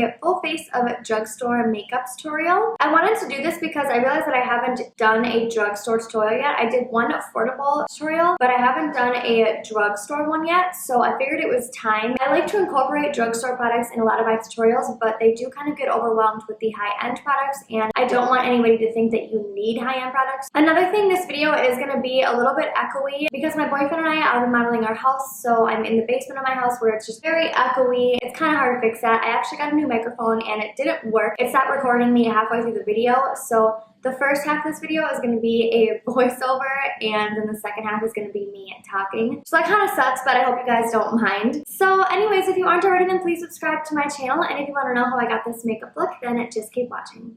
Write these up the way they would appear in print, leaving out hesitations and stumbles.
a full face of drugstore makeup tutorial. I wanted to do this because I realized that I haven't done a drugstore tutorial yet. I did one affordable tutorial, but I haven't done a drugstore one yet, so I figured it was time. I like to incorporate drugstore products in a lot of my tutorials, but they do kind of get overwhelmed with the high-end products, and I don't want anybody to think that you need high-end products. Another thing, this video is going to be a little bit echoey because my boyfriend and I are remodeling our house, so I'm in the basement of my house where it's just very echoey. It's kind of hard to fix that. I actually got a new microphone and it didn't work. It stopped recording me halfway through the video, so the first half of this video is going to be a voiceover, and then the second half is going to be me talking. So that kind of sucks, but I hope you guys don't mind. So anyways, if you aren't already, then please subscribe to my channel, and if you want to know how I got this makeup look, then just keep watching.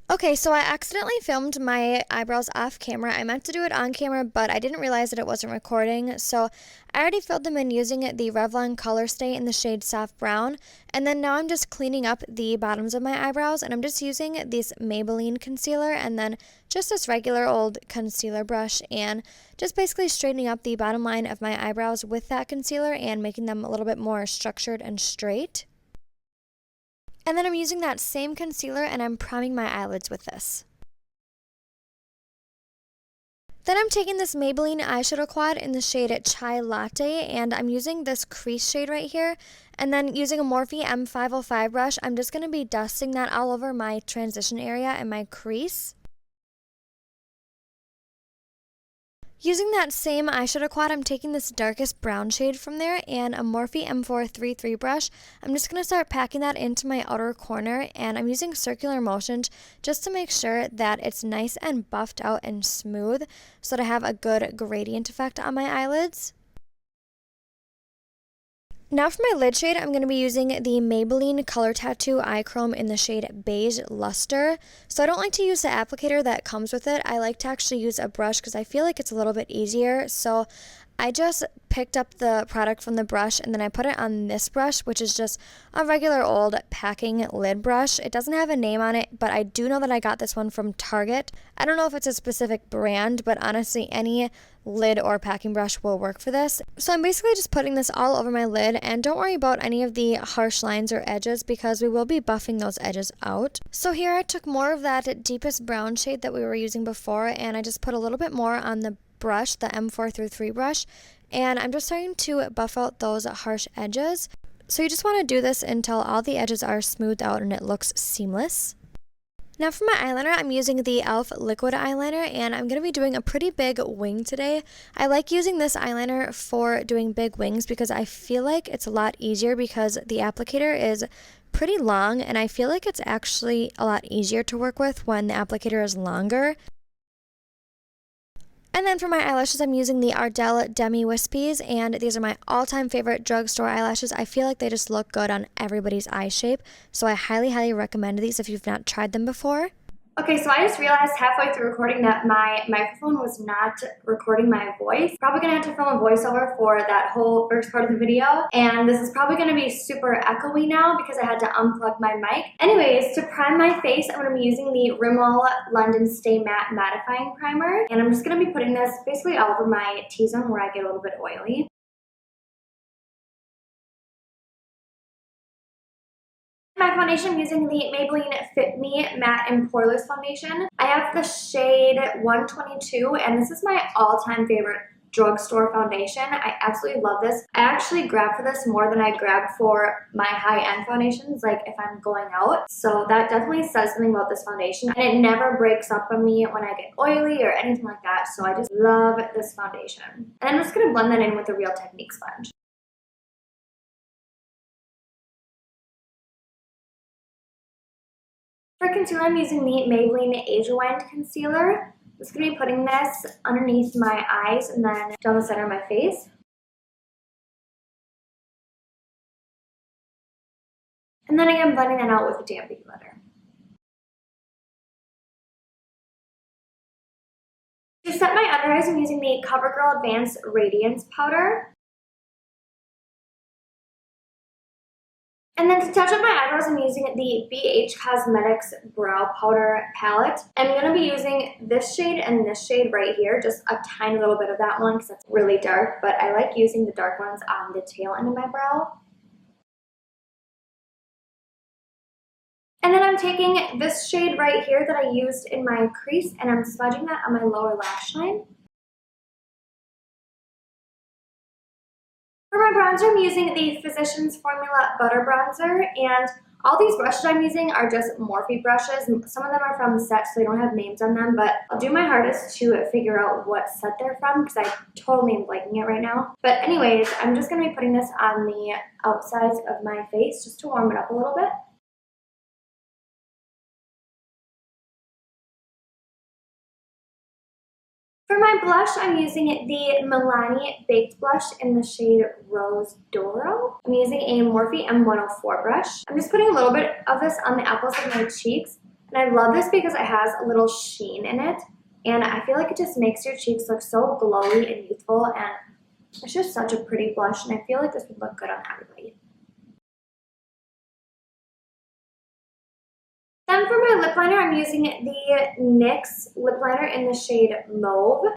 Okay, so I accidentally filmed my eyebrows off camera. I meant to do it on camera, but I didn't realize that it wasn't recording. So I already filled them in using the Revlon Color Stay in the shade Soft Brown. And then now I'm just cleaning up the bottoms of my eyebrows, and I'm just using this Maybelline concealer and then just this regular old concealer brush, and just basically straightening up the bottom line of my eyebrows with that concealer and making them a little bit more structured and straight. And then I'm using that same concealer and I'm priming my eyelids with this. Then I'm taking this Maybelline eyeshadow quad in the shade CHIALATTE, and I'm using this crease shade right here. And then using a Morphe M505 brush, I'm just going to be dusting that all over my transition area and my crease. Using that same eyeshadow quad, I'm taking this darkest brown shade from there and a Morphe M433 brush. I'm just going to start packing that into my outer corner, and I'm using circular motions just to make sure that it's nice and buffed out and smooth so that I have a good gradient effect on my eyelids. Now for my lid shade, I'm going to be using the Maybelline Color Tattoo Eye Chrome in the shade Beige Luster. So I don't like to use the applicator that comes with it. I like to actually use a brush because I feel like it's a little bit easier. So I just picked up the product from the brush and then I put it on this brush, which is just a regular old packing lid brush. It doesn't have a name on it, but I do know that I got this one from Target. I don't know if it's a specific brand, but honestly, any lid or packing brush will work for this. So I'm basically just putting this all over my lid, and don't worry about any of the harsh lines or edges because we will be buffing those edges out. So here I took more of that deepest brown shade that we were using before, and I just put a little bit more on the brush, the M433 brush, and I'm just starting to buff out those harsh edges. So you just want to do this until all the edges are smoothed out and it looks seamless. Now for my eyeliner, I'm using the E.L.F. liquid eyeliner, and I'm going to be doing a pretty big wing today. I like using this eyeliner for doing big wings because I feel like it's a lot easier because the applicator is pretty long, and I feel like it's actually a lot easier to work with when the applicator is longer. And then for my eyelashes, I'm using the Ardell Demi Wispies, and these are my all-time favorite drugstore eyelashes. I feel like they just look good on everybody's eye shape, so I highly recommend these if you've not tried them before. Okay, so I just realized halfway through recording that my microphone was not recording my voice. Probably gonna have to film a voiceover for that whole first part of the video, and this is probably gonna be super echoey now because I had to unplug my mic. Anyways, to prime my face, I'm gonna be using the Rimmel London Stay Matte Mattifying Primer, and I'm just gonna be putting this basically all over my T-zone where I get a little bit oily. My foundation, I'm using the Maybelline Fit Me Matte and Poreless Foundation. I have the shade 122, and this is my all-time favorite drugstore foundation. I absolutely love this. I actually grab for this more than I grab for my high-end foundations, like if I'm going out. So that definitely says something about this foundation, and it never breaks up on me when I get oily or anything like that. So I just love this foundation. And I'm just going to blend that in with a Real Technique sponge. For concealer, I'm using the Maybelline Age Rewind Concealer. I'm just going to be putting this underneath my eyes and then down the center of my face. And then again, blending that out with a damp baby butter. To set my under eyes, I'm using the CoverGirl Advanced Radiance Powder. And then to touch up my eyebrows, I'm using the BH Cosmetics Brow Powder Palette. I'm going to be using this shade and this shade right here, just a tiny little bit of that one because it's really dark, but I like using the dark ones on the tail end of my brow. And then I'm taking this shade right here that I used in my crease and I'm smudging that on my lower lash line. For my bronzer, I'm using the Physicians Formula Butter Bronzer, and all these brushes I'm using are just Morphe brushes. Some of them are from the set, so they don't have names on them, but I'll do my hardest to figure out what set they're from because I totally am liking it right now. But anyways, I'm just going to be putting this on the outsides of my face just to warm it up a little bit. For my blush, I'm using the Milani Baked Blush in the shade Rose Doro. I'm using a Morphe M104 brush. I'm just putting a little bit of this on the apples of my cheeks. And I love this because it has a little sheen in it. And I feel like it just makes your cheeks look so glowy and youthful. And it's just such a pretty blush. And I feel like this would look good on everybody. Then for my lip liner, I'm using the NYX lip liner in the shade Mauve.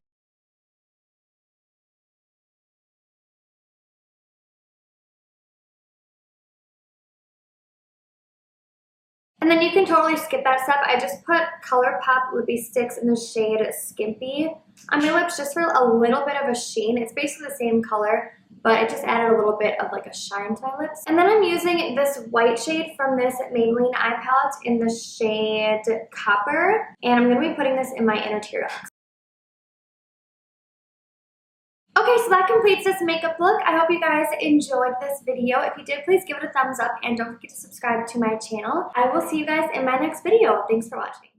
And then you can totally skip that step. I just put ColourPop Lippy Sticks in the shade Skimpy on my lips just for a little bit of a sheen. It's basically the same color, but it just added a little bit of like a shine to my lips. And then I'm using this white shade from this Maybelline eye palette in the shade Copper. And I'm going to be putting this in my inner tear ducts. Okay, so that completes this makeup look. I hope you guys enjoyed this video. If you did, please give it a thumbs up and don't forget to subscribe to my channel. I will see you guys in my next video. Thanks for watching.